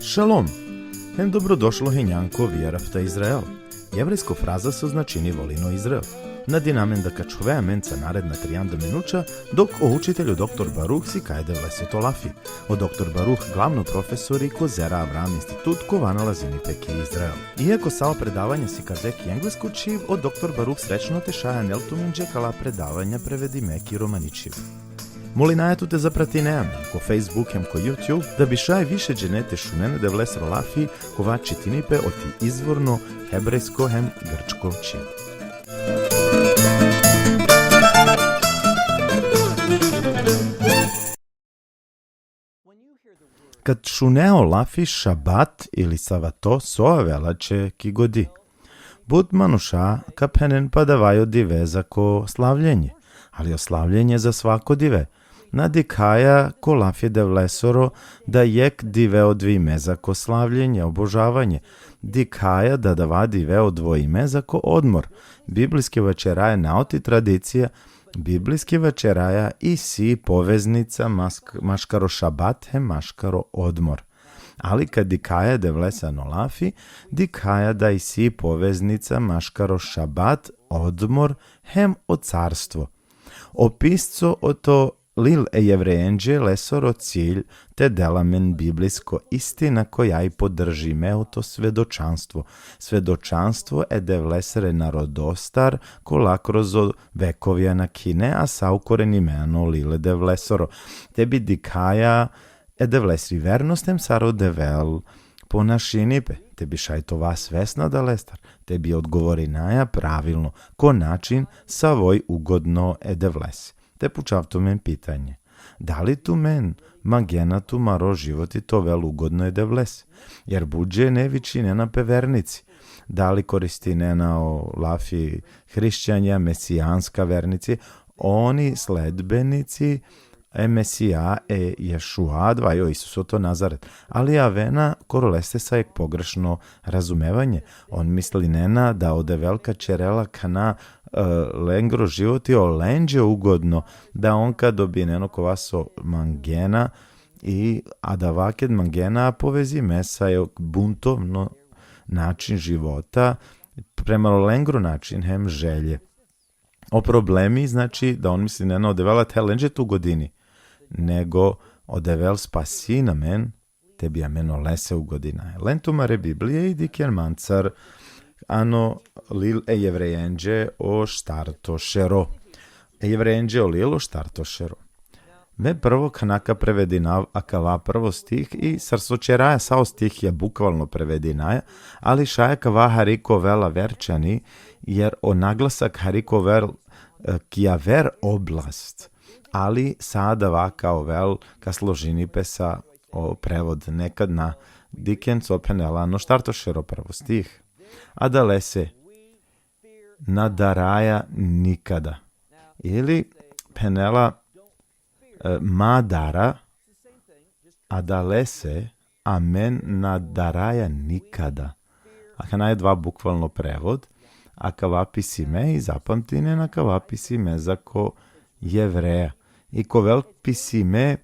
Šalom! Hem dobrodošlo henjanko vjerafta Izrael. Jevrijsko fraza se označini volino Izrael. Nadinamen da kačove menca naredna 30 minuća, dok o učitelju dr. Baruch si kajde vleseto lafi. O dr. Baruch glavno profesori Kozera Avram institut ko nalazini peki Izrael. Iako sao predavanja si kazeki englesko čiv, o dr. Baruch srećno te šaja neltuminđe kala predavanja prevedi meki romaničiv. Molinajetu te zaprati neam, ko Facebook hem ko YouTube, da bi šaj više dženete šunene da vles rolafi kova čitinipe oti izvorno hebrejsko hem grčko čiv. Kad šuneo lafi šabat ili savato soa velače ki godi. Bud manuša kapenen padavajo dive za ko slavljenje, ali oslavljenje za svako dive. Nadikaja ko lafje devlesoro da jek dive odvime za ko slavljenje, obožavanje. Dikaja da dava dive odvojime za ko odmor. Biblijski večeraje naoti tradicija, biblijski večeraja i si poveznica maškaro šabat he maškaro odmor. Ali kad dikaja devlesano lafi, dikaja da i si poveznica maškaro šabat odmor hem o carstvo. Opisco o to lil jevrejenđe lesoro cilj te delamen biblijsko istina koja i podržime o to svedočanstvo. Svedočanstvo je devlesere narodostar kola kroz vekovja na kine, a saukorenimeno lile devlesoro. Tebi dikaja devlesri vernostem saro devel ponašinipe. Tebi šajtova svesna da lestar. Tebi odgovori naja pravilno, ko način savoj ugodno devles. Te pučavto men pitanje. Da li tu men magena tu maro životi to vel ugodno devles? Jer buđe nevići ne na pevernici. Da li koristi ne na lafi hrišćanja, mesijanska vernici? Oni sledbenici Mesija Ješua, dvajo Isuso to Nazaret. Ali avena koroleste sa je pogrešno razumevanje. On misli nena da ode velika čerela kana lengro životi o lenđe ugodno, da on kad dobi neno kovaso mangena a da vaked mangena povezi mesa je buntovno način života prema lengro način hem želje. O problemi znači da on misli neno odevela te lenđe tu godini, nego odevel spasi na men, tebi a meno lese u godina. Lentumare Biblije i dikjer mancar ano lil jevrejenđe o štartošero. Jevrejenđe o lil o štartošero. Me prvo kanaka prevedinav akava prvo stih i sarsočeraja sao stih je bukvalno prevedinaja, ali šaja kava hariko vela verčani, jer o naglasak hariko vel kija ver oblast, ali sada vakao vel ka složini pesa o prevod nekad na dikenc openela no štartošero prvo stih. A da lese nadaraja nikada. Ili penela madara, a da lese amen nadaraja nikada. A kana je dva bukvalno prevod, a kavapi me i zapamtine na kavapi me za ko jevreja. I ko velpi me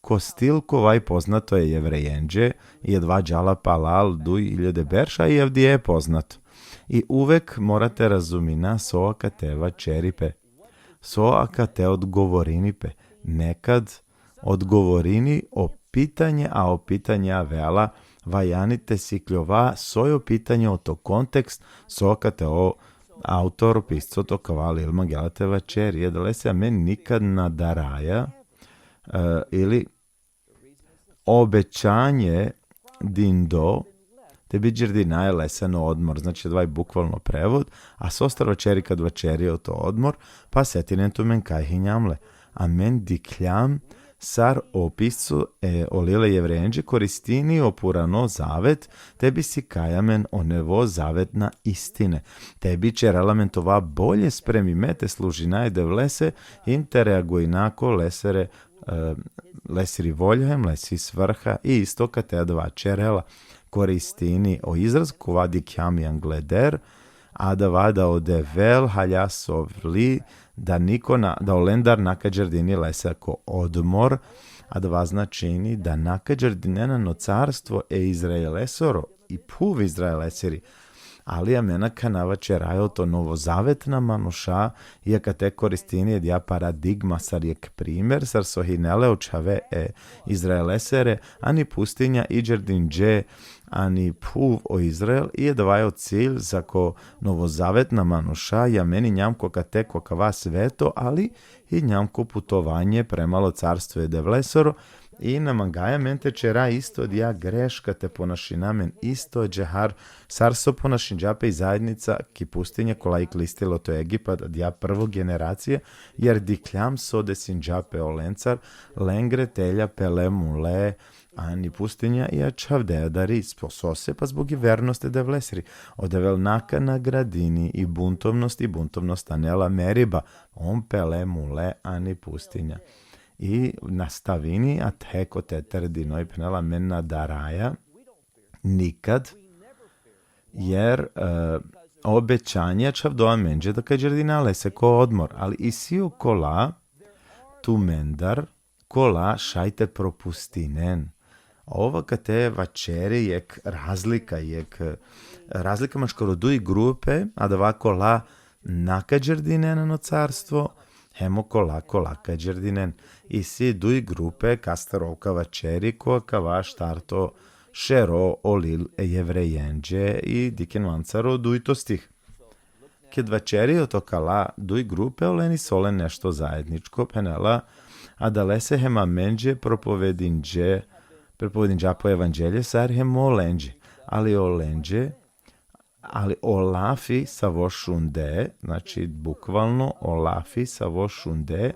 ko stil kovaj poznato je jevrejenđe, je dva džala palal duj iljede berša i evdje je poznato. I uvek morate razumina soaka teva čeripe. Soaka te odgovorinipe. Nekad odgovorini o pitanje, a o pitanja vela vajanite sikljova sojo pitanje o to kontekst, soaka te o autor pisco to kavali ilma gelateva čeri. Jedale se men nikad nadaraja ili obećanje dindo te biđer dinaje leseno odmor, znači dva je bukvalno prevod, a sostar večeri kad večeri o to odmor, pa setinen tu men kaj hinjamle. A men dikljam sar opiscu o lile jevrejenđe koristini opurano zavet, tebi si kajamen o nevo zavetna istine. Tebi će relamentova bolje spremi mete služinaje devlese, intereaguj nako lesere lesiri voljem, lesi svrha i istoka te dva čerela koristini o izraz kovadi kjamijan gleder, a da vada ode vel haljasovli da olendar nakađerdini lese ako odmor, a dva značini da nakađardinenano carstvo Izraelesoro i puv Izraelesiri, ali amena kanava čerajo to novozavetna manuša, iaka te koristini dia paradigma sar jek primer, sar sohinele očave Izraelesere, ani pustinja iđerdin dže, ani puv o Izrael, i dvajo cilj za ko novozavetna manuša, ja meni njamko kateko kava sveto, ali i njamko putovanje premalo carstvo Devlesoro, i namangaja mente čera isto dja greška te ponašinamen isto džehar sarso ponašin džape i zajednica ki pustinja kola i klistilo to Egipat dja prvo generacije, jer dikljam sodesin džape olencar, lengre telja pele mule, ani pustinja i čavdeja da ris posose, pa zbog i vernosti Devlesri, odevel naka na gradini i buntovnost anela Meriba, on pele mule, ani pustinja. I na stavini, a teko teterdino i penela mena daraja, nikad, jer obećanje čavdoa menđe da kađerdinale se ko odmor, ali i sio kola, tu mendar, kola šajte propustinen. Ova kate vačeri jek razlika maškoro duj grupe, a dva kola nakađerdineno carstvo, hemo kola kađerdinen. I si duj grupe kastarovka vačeri ko kava štarto šero olil jevrejenđe i diken vancaro duj to stih. Ked vačeri otokala duj grupe oleni sole nešto zajedničko penela, a da se hema menđe propovedinđa po evanđelje sar hemo olenđe, ali olafi sa vošunde, znači bukvalno olafi sa vošunde,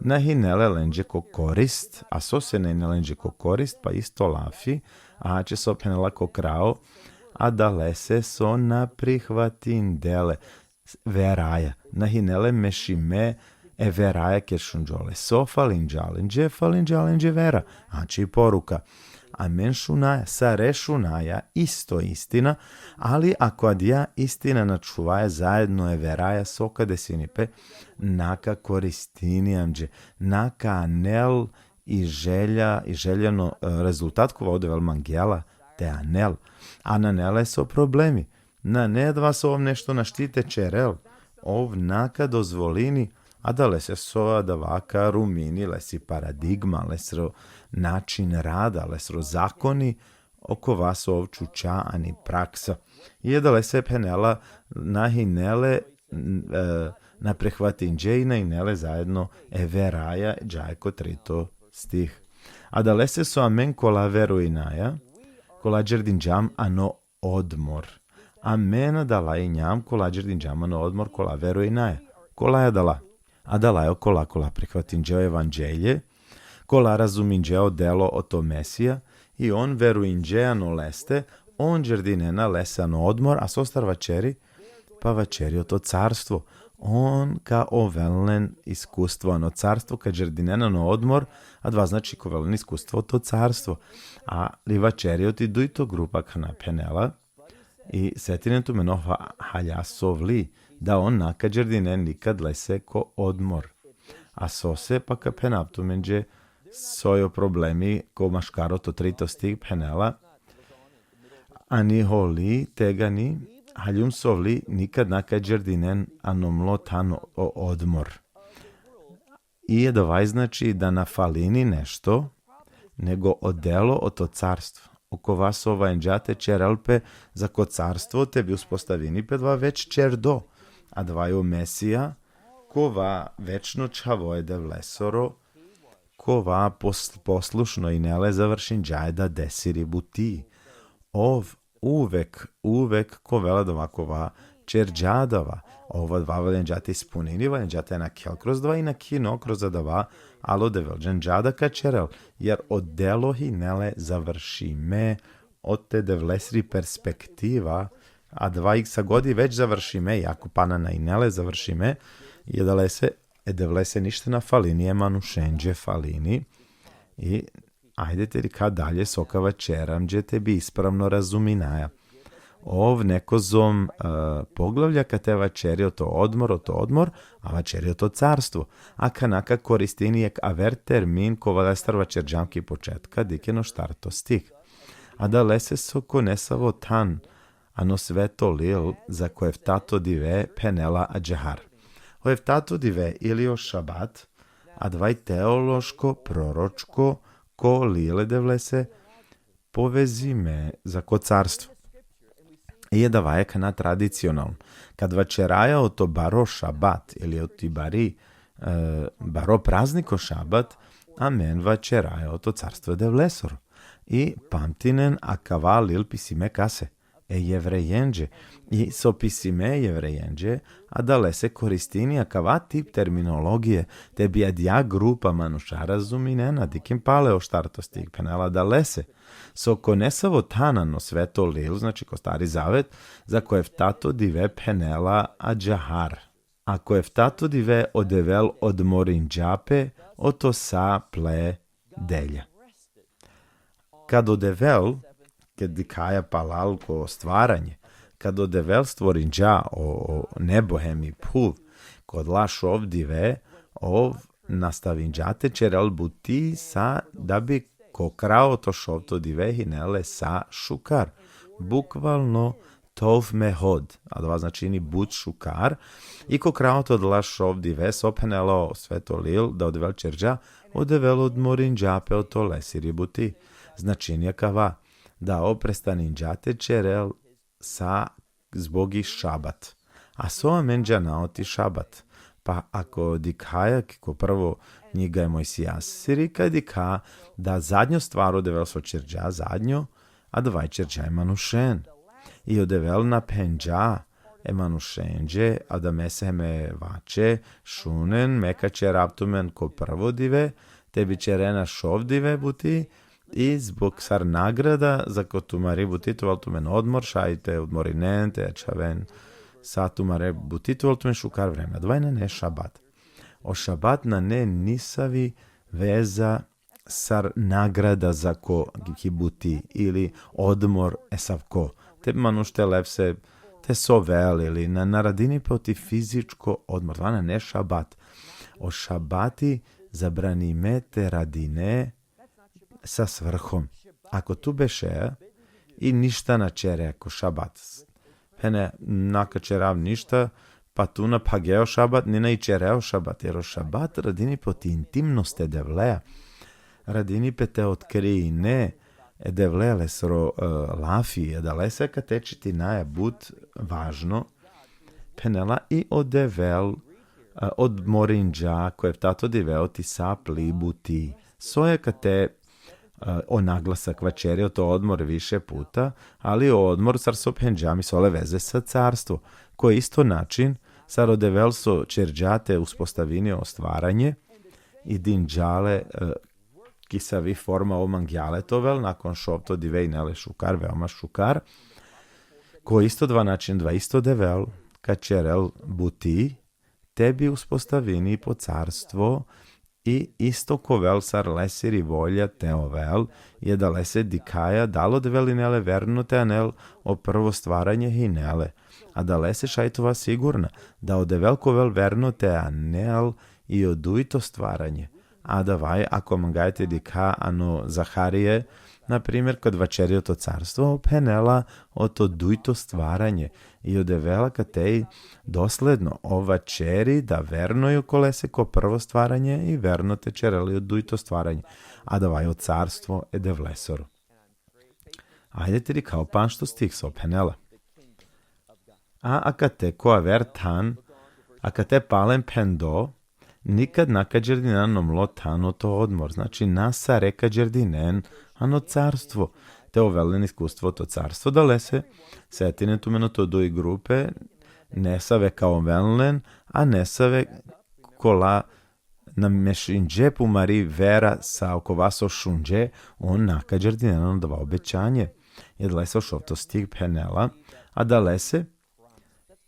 nahinele lenđe ko korist, a so se ne lenđe ko korist, pa isto lafi, a će so penela ko krao, a da lese so na prihvatin dele veraja, nahinele mešime veraja keršunđole, so falinđalenđe vera, a či poruka. A menšunaja, sa rešunaja, isto istina, ali ako adja istina načuvaja zajedno je veraja soka desinipe, naka koristinijamđe, naka anel i željeno rezultat kova odevel mangela, te anel. A na nele so problemi. Na ne dva so ov nešto naštite čerel, ov naka dozvolini, a da lese so da vaka rumini, lesi paradigma, lesro način rada, lesro zakoni, oko vas ovčuća ani praksa. I da lese penela nahinele na prehvatinđe i nahinele zajedno everaja džajko trito stih. A da lese so amen kola veruinaja, kola džerdinđam ano odmor. Amen dala i njam kola džerdinđam ano odmor kola veruinaja. Kola je dala. A dalajo kola prihvatinđeo evanđelje, kola razuminđeo delo o to Mesija, i on veruinđeano leste, on džerdinena lesano odmor, a sostar vačeri, pa vačeri o to carstvo. On ka ovelnen iskustvo, ano carstvo ka džerdinenano odmor, a dva znači ko velen iskustvo o to carstvo. A li vačeri o ti dujto grupa kana penela, i setinen tu meno haljasovli, da on nakađerdine nikad lese ko odmor. A sose pa ka penaptu menđe sojo problemi ko maškaro to trito stig penela, ani holi tegani haljum sovli nikad nakađerdinen anomlo tano odmor. I je dovaj znači da na falini nešto, nego odelo o to carstvo. Oko vas enđate čeralpe za ko carstvo tebi uspostavini pedva već čerdo, a dvaju Mesija, kova večno čavoje Devlesoro, kova poslušno i nele završin džajda desiri buti. Ov uvek ko vela dovakova čerđadava, ova dva valenđate ispunini, valenđate na kel kroz dva i na kino kroz dva, alo develđan džada ka čerel, jer od delohi nele završime od te Devlesri perspektiva, a 2x godi već završime, jako panana i nele završime, je da lese, Devlese ništa na falini, je manušenđe falini, i ajdete li kad dalje sokava čeramđe tebi ispravno razuminaja. ov nekozom poglavlja ka te večeri to odmor, a večeri to carstvo. A kanaka koristinijek aver termin ko valestar večerđamki početka dikeno štarto stih. A da lese so konesavo tan, ano sveto lil za koeftato dive penela a džehar. Oeftato dive ili o šabat, a dvaj teološko, proročko, ko lile devlese, povezi me za ko carstvo. I da vajek na tradicionalno. Kad večeraja o to baro šabat ili o ti baro prazniko šabat, a men večeraja o to carstvo devlesor. I pamtinen a kavalil pisime kase. Jevrejenđe. I so pisime jevrejenđe, a da le se koristini a kava tip terminologije, te bi adja grupa manuša razuminena, dikim paleo štarto stig penela da le se. So konesavo tanano sveto lil, znači ko stari zavet, za koeftato dive penela a džahar. A koeftato dive odevel od morinđape, oto sa ple delja. Kad odevel, kad dikaja palal ko stvaranje, kad odevel stvorinđa o nebohem i puv, kod laš ovdive, nastavinđate čerel buti sa da bi ko krao to šovto dive hinele sa šukar. Bukvalno tov mehod, a dva značini bud šukar, i ko krao to laš ovdive sopenelo sveto lil da odevel čerđa, odevel od morinđape o to lesiri buti. Značinja kava. Da oprestaninđate čerel sa zbogi šabat. A so menđa naoti šabat. Pa ako dikhaja, ko prvo njega je Mojsijas sirika, dikha da zadnjo stvar odevel so čerđa zadnjo, a dvaj čerđa je manušen. I odevel na penđa manušenđe, a da mesehme vače, šunen, meka čeraptumen ko prvo dive, tebi čerena šovdive buti, i zbog sar nagrada za ko tumari butitoval tumen odmor, šajte odmorinen, te čaven sa tumare butitoval tumen šukar vreme. Dvajna ne šabat. O šabat na ne nisavi veza sar nagrada za ko ki buti ili odmor esavko. Te manušte lepse te sovel ili na radini poti fizičko odmor. Dvajna ne šabat. O šabati zabranime te radine sa svrhom. Ako tu beše i ništa na čere ako šabat. Pene naka čerav ništa, pa tu na pageo šabat, nina i čereo šabat. Jer o šabat radini po ti intimnosti devleja. Radini pe te otkriji ne devleja lesro lafi, da lese ka tečiti naja but važno. Penela i odevel od morinđa koje tato diveo ti sapli buti. Soje ka te o naglasak večerio to odmor više puta, ali o odmor sar so penđami sole veze sa carstvo, koje isto način sar odevel so čerđate uspostavini o stvaranje i dinđale ki sa vi forma o mangjale tovel, nakon šovto divej nele šukar, veoma šukar, koji isto dva način, dva isto devel, ka čerel buti, tebi uspostavini po carstvo i isto ko vel sar lesiri volja teovel je da lese dikaja dalo develi nele vernute anel o prvo stvaranje hinele, a da lese šajtova sigurna da odevel ko vel vernute anel i oduito stvaranje, a da vaj ako mangajte dika ano Zaharije, na primjer kod večerio to carstvo penela o to duito stvaranje i odevela ka tej dosledno o večeri da vernoju kolese ko prvo stvaranje i verno te čereli od duito stvaranje, a da vaj o carstvo devlesoru. Ajde ti kao pan što stih so penela. A akate ko aver tan, akate palem pendo, nikad nakađerdinanom lo tano to odmor, znači nasa reka džerdinen, ano carstvo, te ovelen iskustvo to carstvo da lese, setine tumeno to dui grupe, nesave kao velen, a nesave kola na mešinđe pumari vera sa oko vaso šunđe, on nakađerdinanom dava obećanje, je da lese ošovto stig penela, a da lese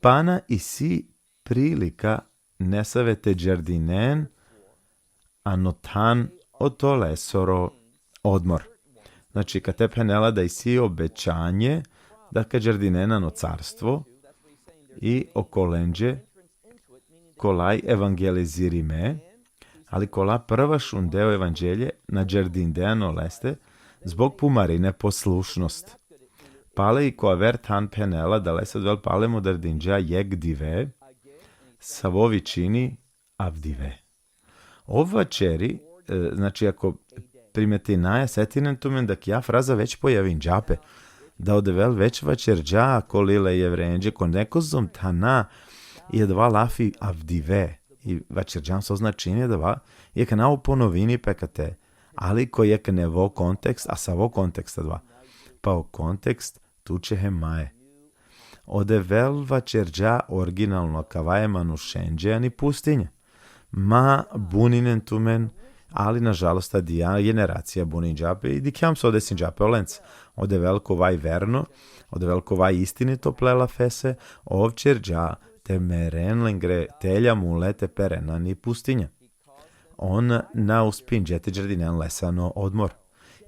pana i si prilika nesave te džerdinen, anotan o to lesoro odmor. Znači, kad te penela da i si obećanje Daka džardinenano carstvo i okolenđe kolaj evangelizirime, ali kola prva šundeo evanđelje na džardindeano leste zbog pumarine poslušnost. Pale i koavert han penela da lese dvel pale modardinđa jeg dive, savovi čini avdive. Ova čeri, znači ako primeti naja setinen tumen da kja fraza već pojavin džape, da odevel već vačerđa kolile jevrenđe ko nekozom tana i dva lafi avdive. I vačerđan so značinje dva, je kana u ponovini pekate, ali ko je nevo kontekst, a savo konteksta dva. Pa o kontekst tuče he maje. Odevel vačerđa originalno kavaje manušenđe ani pustinje. Ma buninen tumen, ali nažalost ta dija generacija bunin džape i dikjam se odesin džape olenc. Odevel kovaj verno, odevel kovaj istinito plela fese, ovčerđa te merenlengre telja mule te perena ni pustinja. On na uspinđete džardinen lesano odmor.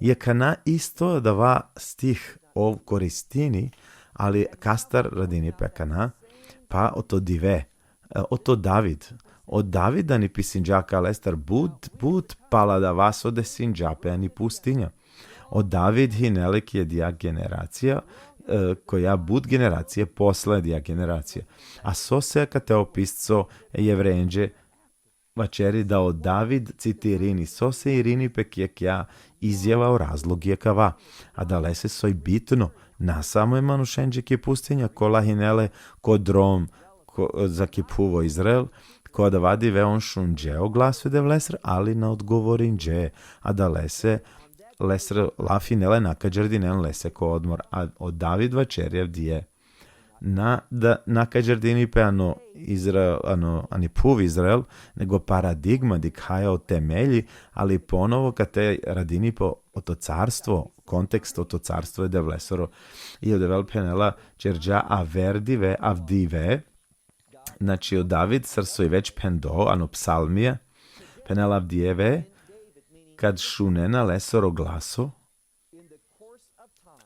Je kana isto da va stih ov koristini, ali kastar radini pekana, pa oto dive, oto David. Od Davida ni pisinđaka lestar bud pala da vas ode sinđape ani pustinja. Od David hinelik je dija generacija, koja bud generacije posle dija generacija. A so se kate opisco jevrenđe vačeri da od David citirini, so se irini pekjek ja izjevao razlog je kava, a da lese soj bitno na samoj manušenđe ki pustinja kola hinele ko drom za kipuvo Izrael, ko da vadi ve on šunđe oglasve de vlesr, ali na odgovorinđe, a da lese lesr lafinele naka džardinen lese ko odmor, a od David vačerjev dije naka džardini pe ani puv Izrael, nego paradigma dikhaja o temelji, ali ponovo kad te radini po oto carstvo, kontekst oto carstvo je de vlesoro i od devel penela čerđa averdive avdive, znači od David srso i već pendo, ano psalmije, penela avdijeve, kad šunena lesoro glaso,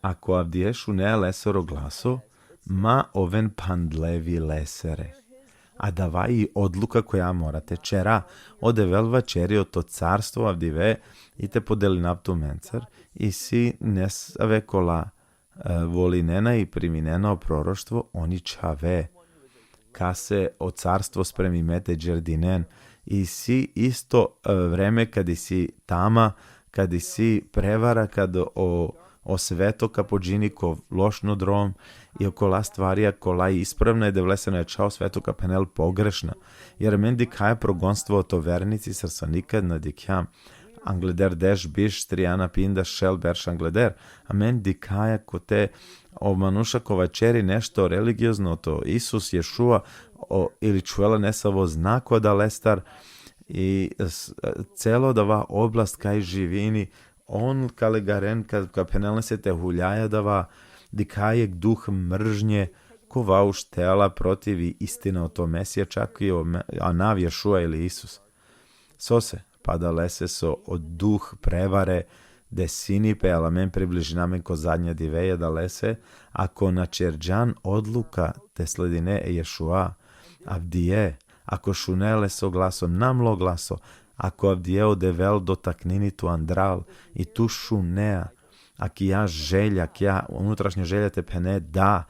ako avdije šunea lesoro glaso, ma oven pandlevi lesere. A dava i odluka koja morate čera, odevel vačeri o to carstvo avdive i te podeli naptu mencar i si nesave kola volinena i priminena o proroštvo oni čave. Ka se o carstvo spremi mete džardinen i si isto vreme kad si tama, kad si prevara, kad o sveto ka pođini ko lošno drom i okola stvarija kola ispravna je da vlesena je čao sveto ka penel pogrešna. Jer men dikhaja progonstvo o to vernici srsa nikad na dikjam. Angleder deš biš strijana pinda šel berš angleder. A men dikhaja ko te o manuša kovačeri nešto religiozno to Isus Ješua ili čuela nesavo znako da lestar i celo da va oblast kaj živini on kalegaren ka penelne se te huljaja da va dikajek duh mržnje ko va uštela protivi istina o to Mesija čak i o Anav Ješua ili Isus. So se pa da lese so od duh prevare desini pe alamen približinamen ko zadnja diveja da lese ako na čerđan odluka te sledine Ješua avdije ako šunele so glasom namlo glaso ako avdije odevel dotaknini tu andral i tu šunea aki ja želja, ja unutrašnja želja te pene da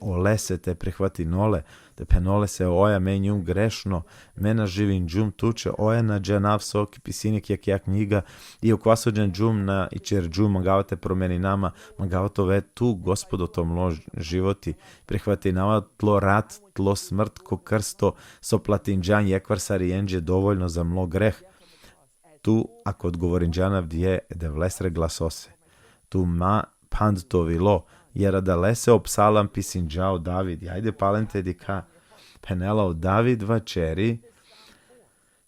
olese te prihvati nole, te penole se oja menjum grešno, mena živin džum tuče, oja na džanav sok pisinik jak ja knjiga i okvasođen džum na i čer džum magao te promeni nama, magao to ve tu gospodo to mlo životi, prihvati nama tlo rat, tlo smrt ko krsto, so platinđan jekvar sarijenđe dovoljno za mlo greh. Tu, ako odgovorin džanav dje, de vlesre glasose. Tu ma pand to vilo, jer da lese o psalam pisinđao David. Ajde palente dika penela o David vačeri,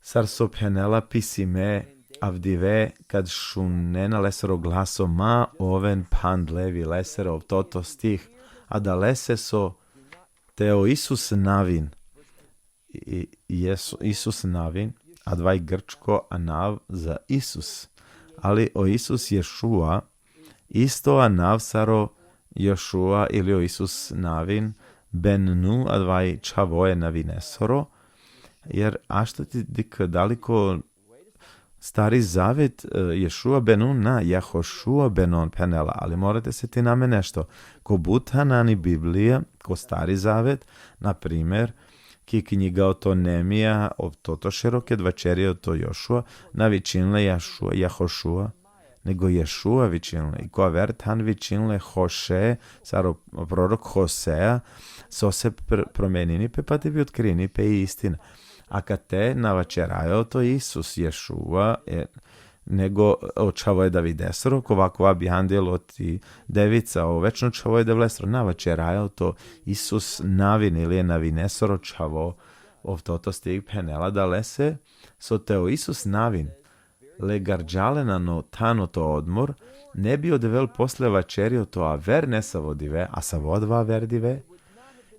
sar so penela pisime avdive kad šunena lesero glaso ma oven pand levi lesero toto stih, a da lese so teo Isus navin. Isus navin, a dvaj grčko anav za Isus. Ali o Isus Ješua isto anav saro Joshua ili o Isus navin ben nu advaj čavoje navinesoro, jer aštati dik daliko Stari zavet Ješua benun na Jahošua benon penela, ali morate se ti name nešto. Ko Buthanani Biblija, ko Stari zavet, na primjer, ki knjiga o to Nemija, o toto široke dvačerije o to Jošua, na vičinle Jahošua, nego Ješua vičinle. I ko vertan vičinle Hoše, saro prorok Hosea, so se promenini pe pa tebi otkrini pe i istina. A kad te navačerajo to Isus Ješua, nego očavo je Davidesro, kovakova bihandelo ti devica, o večno čavo je devlestro, navačerajo to Isus navin ili je navinesro čavo, ov toto stig penela da lese, so teo Isus navin, le garđalena no tano to odmor, ne bi odevel posle vačerio to aver ne savodive, a savodva verdive,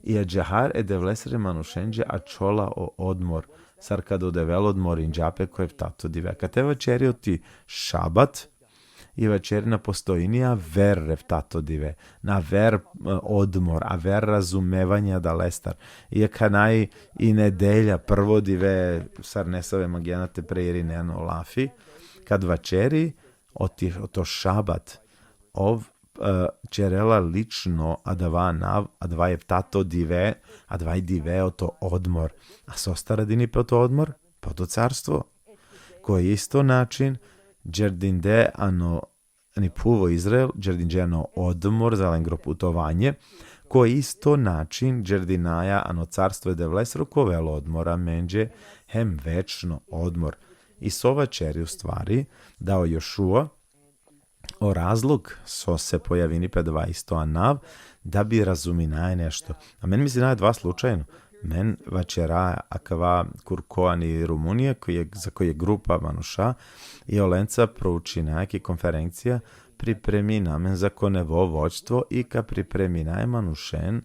i džahar devlesre manušenđe a čola o odmor, sar kad odevel odmor inđape koje tato dive. Kad te večerio ti šabat, i večerina postojinija ver revtato dive, na ver odmor, a ver razumevanja da lestar. I kanaj i nedelja prvo dive, sar nesave magijanate prejeri neno lafi, kad večeri o to šabat, čerela lično adva je tato dive, advaj dive o to odmor. A sostara dini po to odmor? Po to carstvo. Koji isto način, džerdinde ano ni puvo Izrael, džerdinđe ano odmor za lengro putovanje, koji isto način, džerdinaja ano carstvo je devlesro kovelo odmora menđe, hem večno odmor. I sova čeri u stvari dao Jošua, o razlog so se pojavini pe dva isto anav, da bi razuminaje nešto. A men misli dva slučajno. Men vačera akava Kurkoani Rumunije, za koje je grupa manuša, i olenca prouči najaki konferencija, pripremi namen za konevo vođstvo i ka pripremi najmanušen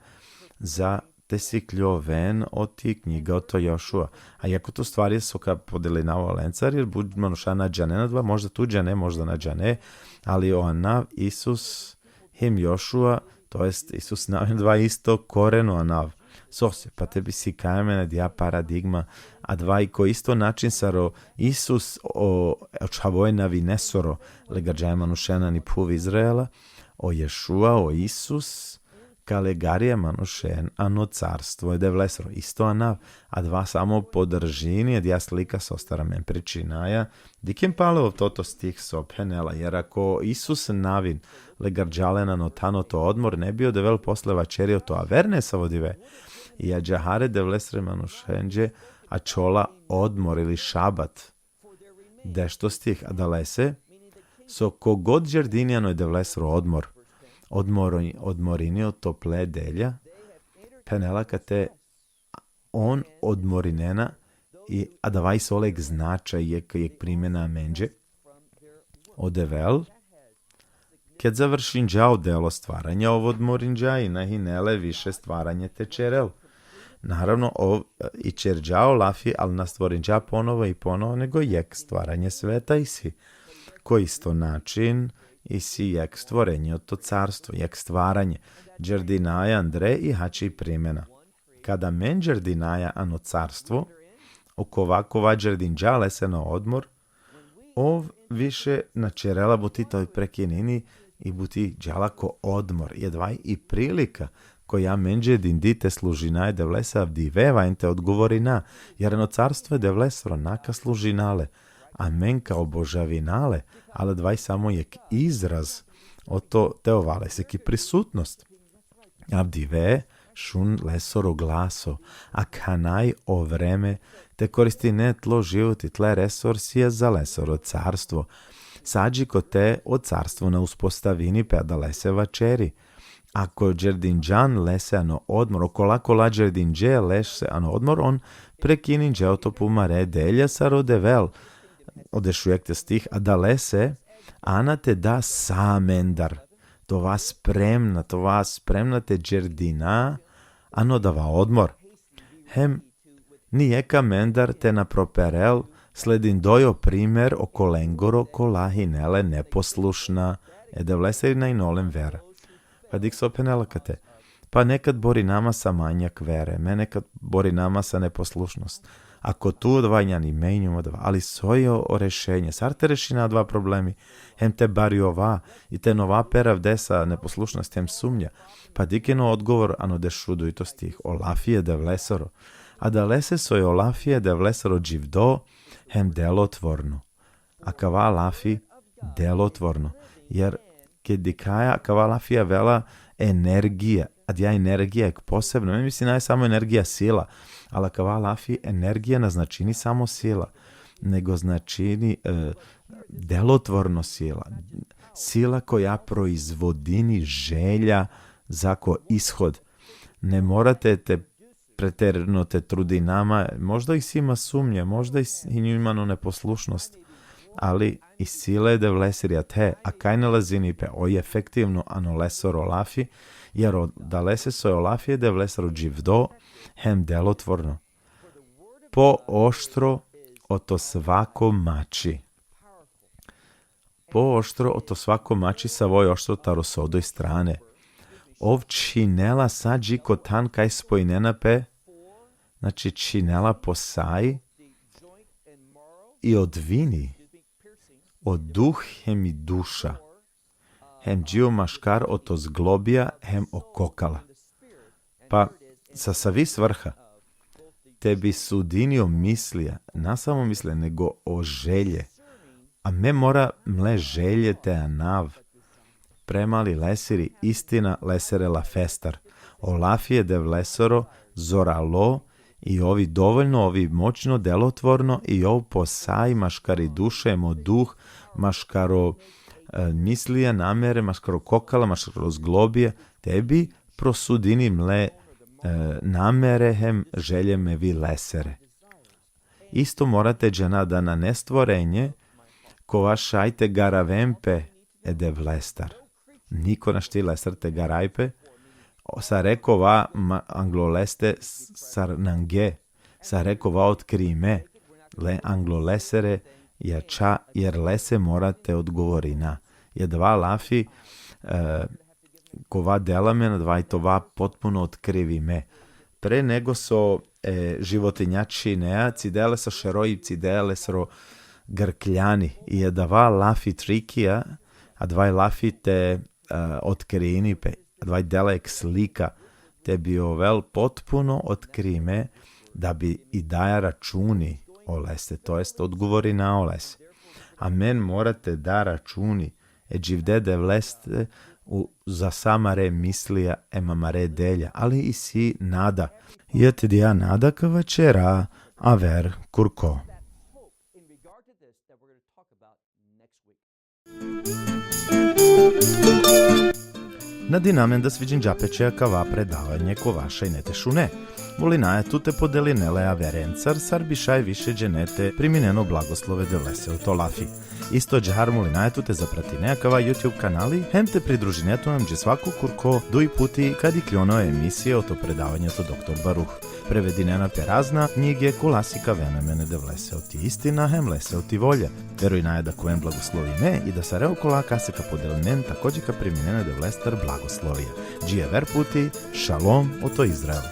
za tesikljoven od ti knjiga o to Jošua. A jako to stvari su ka podeli na olencar, jer bud manuša na džane na dva, možda tu džane, možda na džane, ali anav Isus him Jošua, to jest Isus navim dva isto koreno anav. Sosje, pa tebi si kajmene dja paradigma, a dva i ko isto način saro Isus očavoj navinesoro, legađaj manušena ni puv Izraela, o Ješua, o Isus, kalegarija manušen, ano carstvo je devlesro, isto anav, a dva samo podržini, dja slika sostara men pričinaja, dikem pale toto stih so penela, jer ako Isus navin, legarđalena no tano to odmor, ne bio devel posle vačerio to averne savodive, i a džahare devlesre manušenđe, a čola odmor ili šabat, dešto stih, a dalese, so kogod džerdinjano je devlesro odmor, odmorinio tople delja, penela kad te on odmorinena, a davaj solek značaj jek primjena menđe, odevel, kad završinđao delo stvaranja ovo odmorinđa i nahinele više stvaranje tečerel. Naravno, i čerđao lafi, ali na stvorinđa ponovo i ponovo, nego jek stvaranje sveta i si. Ko isto način, i si jek stvorenje od to carstvo, jek stvaranje. Džerdinaja Andre i hači primjena. Kada men džerdinaja ano carstvo, okovakova džerdinđa lese na odmor, više načerela buti toj prekinini i buti džalako odmor. Jedvaj i prilika koja menđe dindite služinaj devlesa avdivevajte odgovori na, jer no carstvo je devlesro naka služinale, a men kao božavinale, ali dvaj samo jek izraz o to teovale se ki prisutnost. Avdive šun lesoro glaso, a kanaj o vreme, te koristi ne tlo život i tle resorsije za lesoro carstvo. Sađi ko te o carstvu na uspostavini pe da lese vačeri. Ako džerdinđan lese ano odmor, okolako la džerdinđe lese ano odmor, on prekininđe o to pumare delja sa rodevel. Odešujek te stih, a da lese, ana te da samendar. To vas spremna te džerdina, ano dava odmor. Hem, nijeka mendar te na properel, sledin dojo primer o kolengoro kolahinele neposlušna, edevleserina i nolem vera. pa dik se openelakate. Pa nekad bori nama sa manjak vere, me nekad bori nama sa neposlušnost. Ako tu odvajnjani menjamo dva, ali sojo o rešenje, sar te reši na dva problemi, hem te bari ova, i te nova pera vdesa neposlušnost, hem sumnja, pa dikeno odgovor, ano dešudu i to stih, olafije de vlesoro, a da lese sojo olafije de vlesoro dživdo, hem delotvorno, a kava lafi delotvorno, jer kedikaja kava lafija vela energija, a dja energija je posebno, ne mislim da je samo energija sila, ali kava lafi energija ne značini samo sila, nego značini delotvorno sila. Sila koja proizvodini želja za ko ishod. Ne morate te preterno te trudi nama, možda ih ima sumnje, možda i nju imano neposlušnost, ali i sile de vlesirja te, a kaj ne lazini pe, oj efektivno ano lesor olafi, jer da lese soj olafije de vlesor dživdo, hem delotvorno. Po oštro oto svako mači. Po oštro oto svako mači sa voj oštro tarosodoj strane. Ov činela sađi kotan kaj spojnena pe, znači činela posaj i odvini. Od duh hem i duša. Hem džio maškar oto zglobija, hem okokala. Pa sa savi svrha, tebi sudinio mislija, na samo misle, nego o želje. A me mora mle želje te anav. Premali lesiri istina lesere la festar. Olafije de vlesoro zoralo i ovi dovoljno, ovi moćno delotvorno i ov posaj maškari duše, mo duh, maškaro mislije, namere, maškaro kokala, maškaro zglobije, tebi prosudini mle namerehem željeme vi lesere. Isto morate džena da na nestvorenje ko vašajte garavempe ede vlestar. Niko našti lesar te garajpe, sa rekova angloleste sar nange, sa rekova otkrime, le anglolesere jača, jer lese morate odgovorina. Je dva lafi, kova delamena, dva i tova potpuno otkrivi me. Pre nego so životinjači nea, cidele so šeroji, cidele so grkljani. I je dva lafi trikija, a dva lafi te otkrini pe, a dva delek slika, te bi ovel potpuno otkrime da bi i daja računi o lese, to jest odgovori na o lese. A men morate da računi, dživde de vleste za samare mislija emamare delja, ali i si nada. Jete dija nada kava čera, aver kurko. Nadinamen da sviđen džapećeja kava predavanje ko vaša i nete šune. Volinaje tu te podelinele averencar, sar bišaj više dženete primineno blagoslove de vlese u to lafi. Isto džahar molinaje tu te zaprati nejakava YouTube kanali, hem te pridruži netu nam dže svako kurko duj puti kad i kljono emisije o to predavanje to doktor Baruh. Prevedinena te razna knjige klasika venemene de vlese ti istina, hem lese ti volja. Veruj naje da kojem blagoslovi me i da sa reokola kaseka podelinen takođe ka priminene de vlestar blagoslovija. Džije ver puti, šalom o to Izrael.